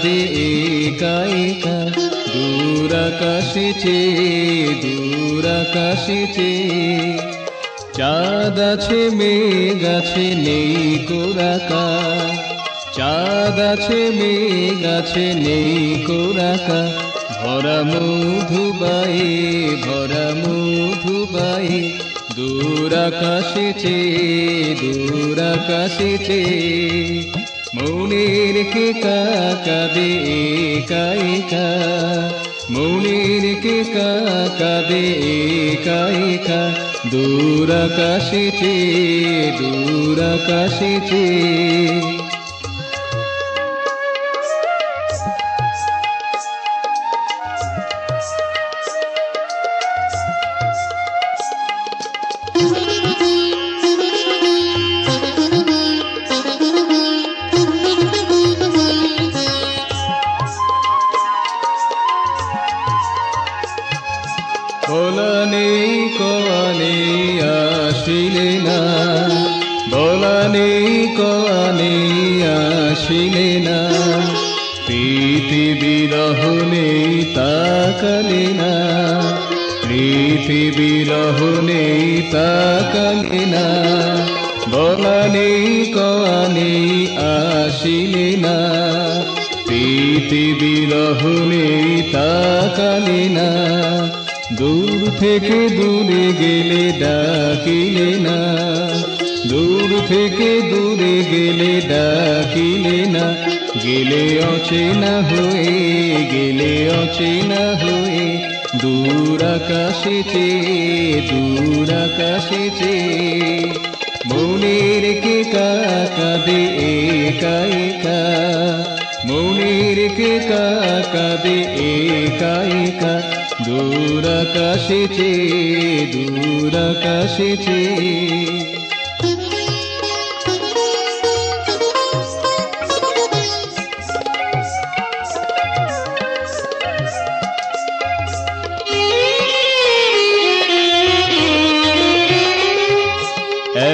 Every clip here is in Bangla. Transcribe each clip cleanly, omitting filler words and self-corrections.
কাঁদে একা একা দূর আকাশে চাঁদ আছে মেঘ আছে নেই কোরাকা চাঁদ আছে মেঘ আছে নেই কোরাকা ভরা মধুবাই দূর আকাশে মনের কে কাঁদে একা একা মনের কে কাঁদে একা একা দূর আকাশে বলা নেই কনে আসিলে না বলা নেই কনে আসিলে না পৃথিবীরহ নেই তাকালে না পৃথিবীরহ নেই তাকালে না বলা নেই কনে আসিলে না পৃথিবীরহ নেই তাকালে না দূর থেকে দূরে গেলে ডাকিলে না দূর থেকে দূরে গেলে ডাকিলে না গেলে অচেনা হয়ে দূর আকাশে মনের কে কাঁদে একা একা মনের কে কাঁদে একা একা দূর আকাশে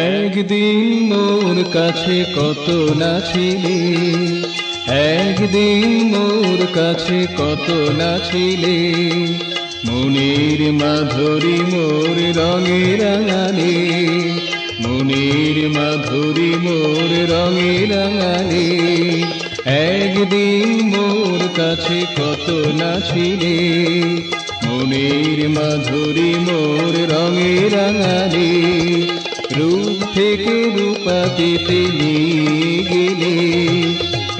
একদিন মোর কাছে কত না ছিলে একদিন মোর কাছে কত না ছিলে মনের মাধুরী মোর রঙে রাঙালে মনের মাধুরী মোর রঙে রাঙালে একদিন মোর কাছে কত না ছিলে মনের মাধুরী মোর রঙে রাঙালে রূপ থেকে রূপাতিতে নিয়ে গেলে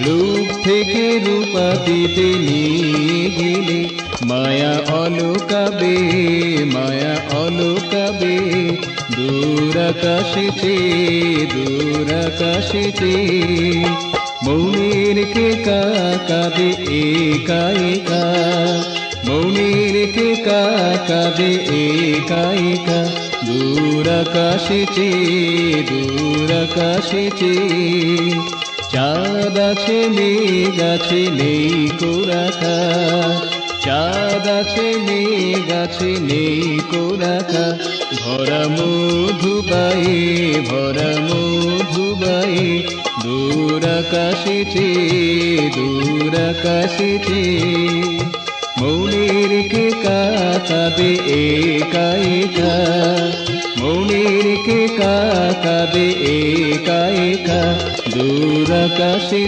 রূপ থেকে রূপাতিতে নিয়ে গেলে মায়া অলকাবে দূর আকাশে মনের কে কাঁদে একা একা মনের কে কাঁদে একা একা দূর আকাশে চাঁদ আছে মেঘ আছে নেই কোরাকা চাঁদ আছে মেঘ আছে নেই কোরাকা ভরা মধুবাই দূর আকাশে মনের কে কাঁদে একা একা মনের কে কাঁদে একা একা দূর আকাশে